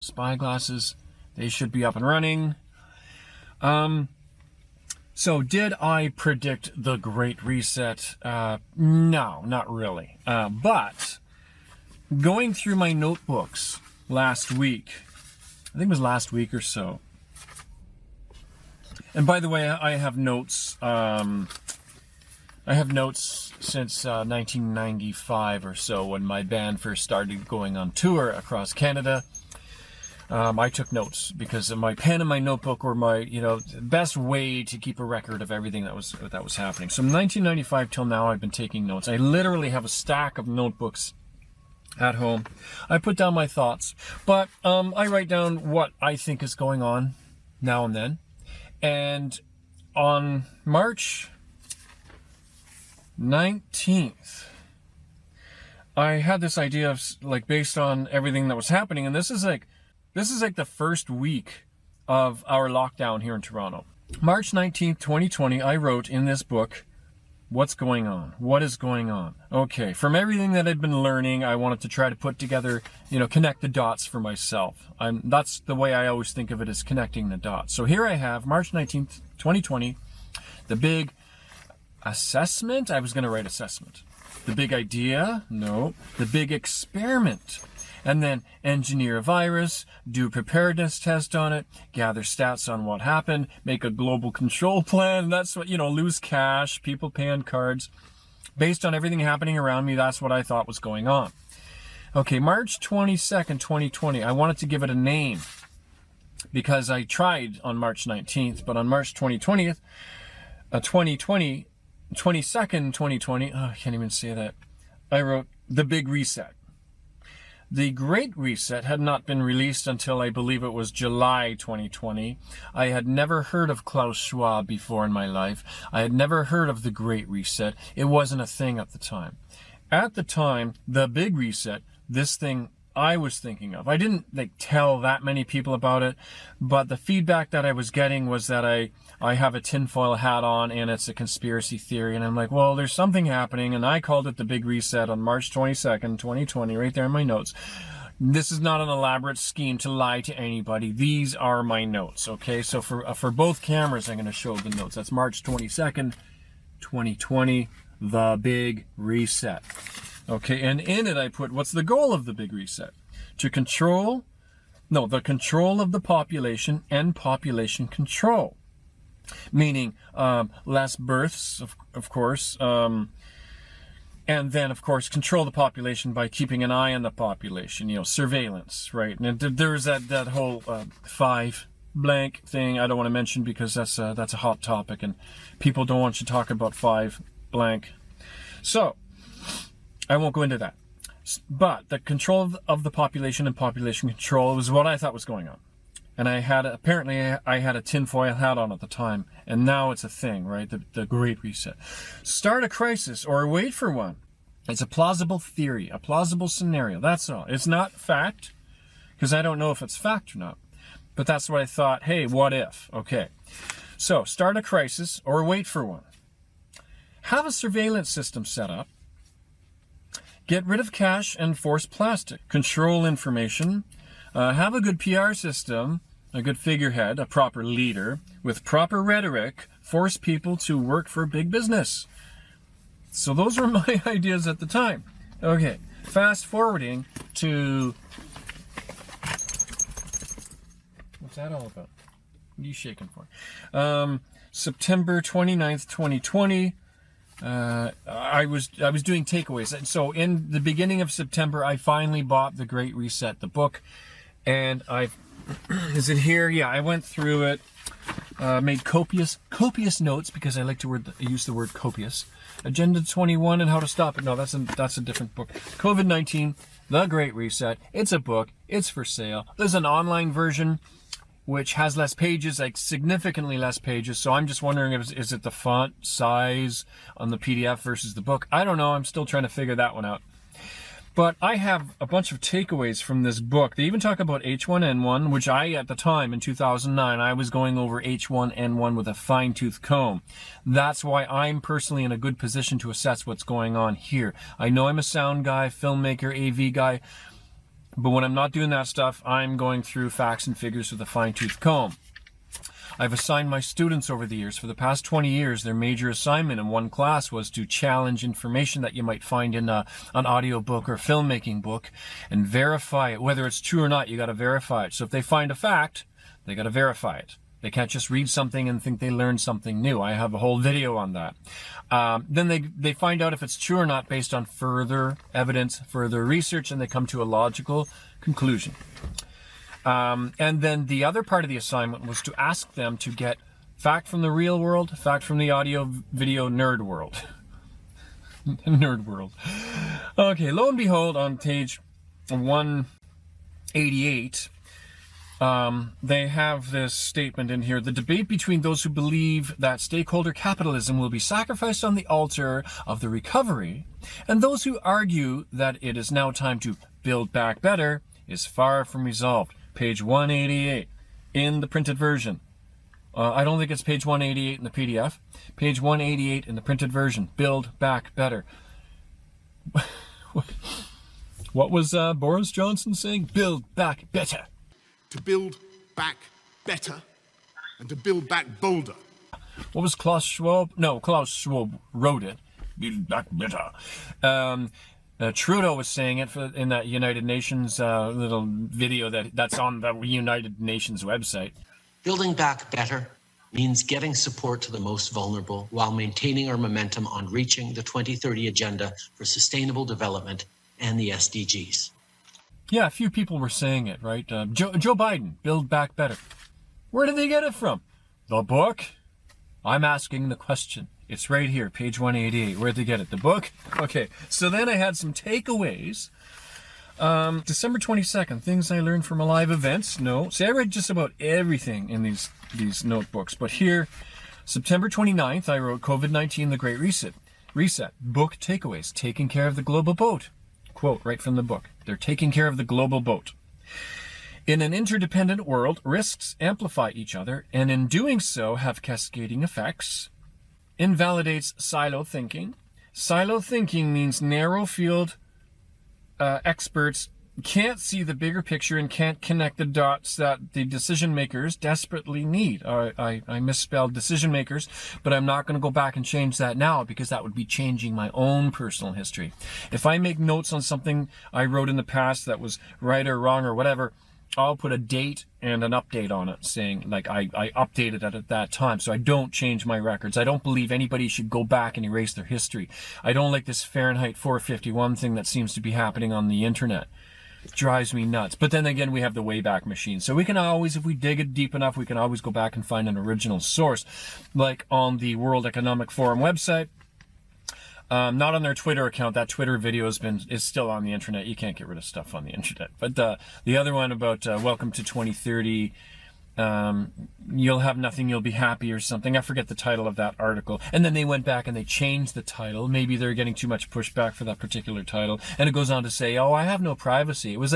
spyglasses, they should be up and running. So did I predict the Great Reset? No, not really. But going through my notebooks last week, I think it was last week or so. And by the way, I have notes. I have notes since 1995 or so, when my band first started going on tour across Canada. I took notes because my pen and my notebook were my, best way to keep a record of everything that was happening. So from 1995 till now, I've been taking notes. I literally have a stack of notebooks at home. I put down my thoughts, but I write down what I think is going on now and then. And on March 19th, I had this idea of, like, based on everything that was happening, and this is like the first week of our lockdown here in Toronto. March 19th, 2020, I wrote in this book, what's going on? What is going on? Okay, from everything that I'd been learning, I wanted to try to put together, connect the dots for myself. That's the way I always think of it, as connecting the dots. So here I have March 19th, 2020, the big assessment. I was going to write assessment. The big idea? No. The big experiment. And then engineer a virus, do a preparedness test on it, gather stats on what happened, make a global control plan. That's what, lose cash, people paying cards. Based on everything happening around me, that's what I thought was going on. Okay, March 22nd, 2020, I wanted to give it a name because I tried on March 19th, but on March 22nd, 2020, I can't even say that, I wrote The Big Reset. The Great Reset had not been released until, I believe it was July 2020. I had never heard of Klaus Schwab before in my life. I had never heard of the Great Reset. It wasn't a thing at the time. At the time, the Big Reset, this thing I was thinking of. I didn't tell that many people about it, but the feedback that I was getting was that I have a tinfoil hat on and it's a conspiracy theory. And I'm like, well, there's something happening. And I called it the Big Reset on March 22nd, 2020, right there in my notes. This is not an elaborate scheme to lie to anybody. These are my notes. Okay. So for both cameras, I'm going to show the notes. That's March 22nd, 2020, the Big Reset. Okay, and in it I put, what's the goal of the Big Reset? The control of the population and population control. Meaning less births, of course, and then, of course, control the population by keeping an eye on the population, surveillance, right? And there's that whole 5 blank thing I don't want to mention because that's a hot topic and people don't want you to talk about 5 blank. So, I won't go into that. But the control of the population and population control was what I thought was going on. And apparently I had a tinfoil hat on at the time, and now it's a thing, right? The Great Reset. Start a crisis or wait for one. It's a plausible theory, a plausible scenario. That's all. It's not fact, because I don't know if it's fact or not. But that's what I thought. Hey, what if? Okay. So start a crisis or wait for one. Have a surveillance system set up. Get rid of cash and force plastic. Control information. Have a good PR system, a good figurehead, a proper leader, with proper rhetoric. Force people to work for big business. So those were my ideas at the time. Okay, fast forwarding to... What's that all about? What are you shaking for? September 29th, 2020. I was doing takeaways. So in the beginning of September, I finally bought The Great Reset, the book, and is it here? Yeah, I went through it, made copious notes because I like to use the word copious. Agenda 21 and How to Stop It. No, that's a different book. COVID-19, The Great Reset. It's a book. It's for sale. There's an online version which has less pages, like significantly less pages. So I'm just wondering, is it the font size on the PDF versus the book? I don't know. I'm still trying to figure that one out. But I have a bunch of takeaways from this book. They even talk about H1N1, which at the time in 2009, I was going over H1N1 with a fine-tooth comb. That's why I'm personally in a good position to assess what's going on here. I know I'm a sound guy, filmmaker, AV guy, But when I'm not doing that stuff, I'm going through facts and figures with a fine-tooth comb. I've assigned my students over the years. For the past 20 years, their major assignment in one class was to challenge information that you might find in an audio book or filmmaking book and verify it. Whether it's true or not, you got to verify it. So if they find a fact, they got to verify it. They can't just read something and think they learned something new. I have a whole video on that. Then they find out if it's true or not based on further evidence, further research, and they come to a logical conclusion. And then the other part of the assignment was to ask them to get fact from the real world, fact from the audio video nerd world. Nerd world. Okay, lo and behold, on page 188, they have this statement in here: the debate between those who believe that stakeholder capitalism will be sacrificed on the altar of the recovery and those who argue that it is now time to build back better is far from resolved. Page 188 in the printed version. I don't think it's page 188 in the PDF. Page 188 in the printed version. Build back better. What was Boris Johnson saying? Build back better. To build back better and to build back bolder. What was Klaus Schwab? No, Klaus Schwab wrote it. Build back better. Trudeau was saying it in that United Nations little video that's on the United Nations website. Building back better means getting support to the most vulnerable while maintaining our momentum on reaching the 2030 Agenda for Sustainable Development and the SDGs. Yeah, a few people were saying it, right? Joe Biden, build back better. Where did they get it from? The book? I'm asking the question. It's right here, page 188. Where'd they get it? The book? Okay, so then I had some takeaways. December 22nd, things I learned from a live events. No. See, I read just about everything in these notebooks. But here, September 29th, I wrote COVID-19, the Great Reset. Book takeaways, taking care of the global boat. Quote right from the book. They're taking care of the global boat. In an interdependent world, risks amplify each other, and in doing so have cascading effects. Invalidates silo thinking. Silo thinking means narrow field experts can't see the bigger picture and can't connect the dots that the decision makers desperately need. I misspelled decision makers, but I'm not going to go back and change that now because that would be changing my own personal history. If I make notes on something I wrote in the past that was right or wrong or whatever, I'll put a date and an update on it saying like I updated it at that time. So I don't change my records. I don't believe anybody should go back and erase their history. I don't like this Fahrenheit 451 thing that seems to be happening on the internet. It drives me nuts. But then again, we have the Wayback Machine. So we can always, if we dig it deep enough, we can always go back and find an original source. Like on the World Economic Forum website. Not on their Twitter account. That Twitter video is still on the internet. You can't get rid of stuff on the internet. But the other one about welcome to 2030, you'll have nothing, you'll be happy or something. I forget the title of that article. And then they went back and they changed the title. Maybe they're getting too much pushback for that particular title. And it goes on to say, oh, I have no privacy. It was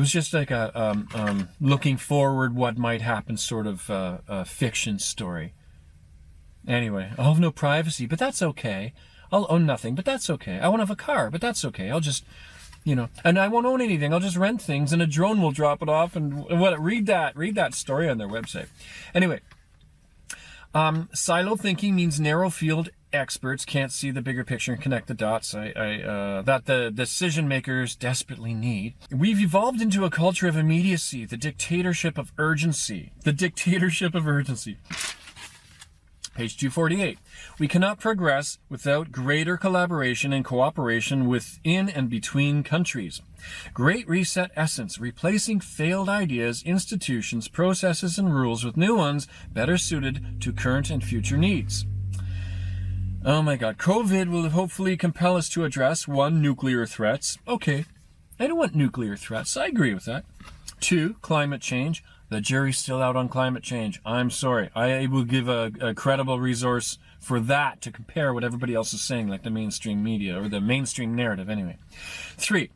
just like a looking forward what might happen sort of a fiction story. Anyway, I'll have no privacy, but that's okay. I'll own nothing, but that's okay. I won't have a car, but that's okay. I'll just, and I won't own anything. I'll just rent things and a drone will drop it off and read that story on their website. Anyway, silo thinking means narrow field experts can't see the bigger picture and connect the dots that the decision makers desperately need. We've evolved into a culture of immediacy, the dictatorship of urgency. Page 248. We cannot progress without greater collaboration and cooperation within and between countries. Great Reset essence, replacing failed ideas, institutions, processes, and rules with new ones better suited to current and future needs. Oh my God. COVID will hopefully compel us to address 1, nuclear threats. Okay. I don't want nuclear threats. I agree with that. 2, climate change. The jury's still out on climate change. I'm sorry. I will give a credible resource for that to compare what everybody else is saying, like the mainstream media, or the mainstream narrative anyway. 3,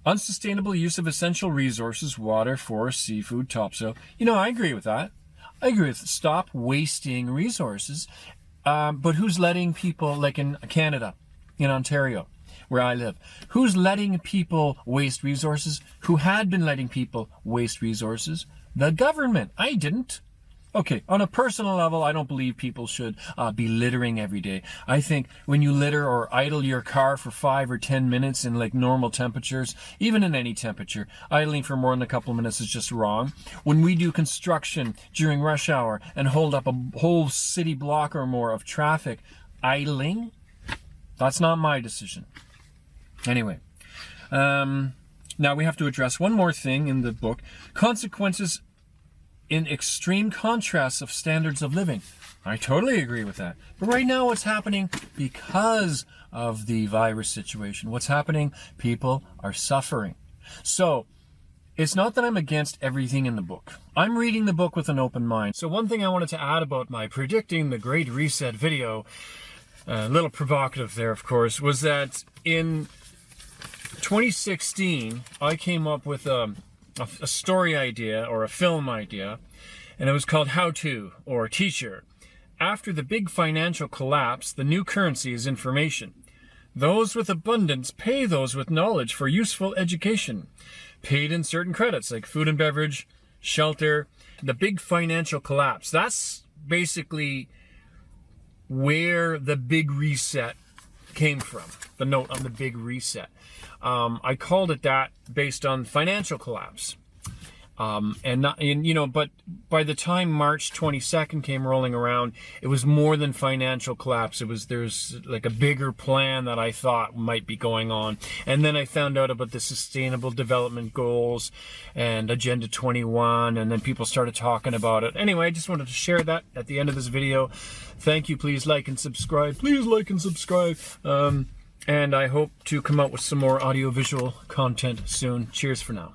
unsustainable use of essential resources, water, forest, seafood, topsoil. I agree with that. I agree with stop wasting resources. But who's letting people, like in Canada, in Ontario, where I live. Who's letting people waste resources? Who had been letting people waste resources? The government. I didn't. Okay, on a personal level, I don't believe people should be littering every day. I think when you litter or idle your car for 5 or 10 minutes in like normal temperatures, even in any temperature, idling for more than a couple of minutes is just wrong. When we do construction during rush hour and hold up a whole city block or more of traffic, idling, that's not my decision. Anyway, now we have to address one more thing in the book: consequences in extreme contrasts of standards of living. I totally agree with that. But right now what's happening because of the virus situation? What's happening? People are suffering. So it's not that I'm against everything in the book. I'm reading the book with an open mind. So one thing I wanted to add about my predicting the Great Reset video, a little provocative there of course, was that in 2016 I came up with a story idea or a film idea, and it was called How To, or Teacher. After the big financial collapse, the new currency is information. Those with abundance pay those with knowledge for useful education, paid in certain credits like food and beverage, shelter. The big financial collapse, that's basically where the big reset came from, the note on the big reset. I called it that based on financial collapse. But by the time March 22nd came rolling around, it was more than financial collapse. There's like a bigger plan that I thought might be going on. And then I found out about the Sustainable Development Goals and Agenda 21, and then people started talking about it. Anyway, I just wanted to share that at the end of this video. Thank you. Please like and subscribe. Please like and subscribe. And I hope to come out with some more audiovisual content soon. Cheers for now.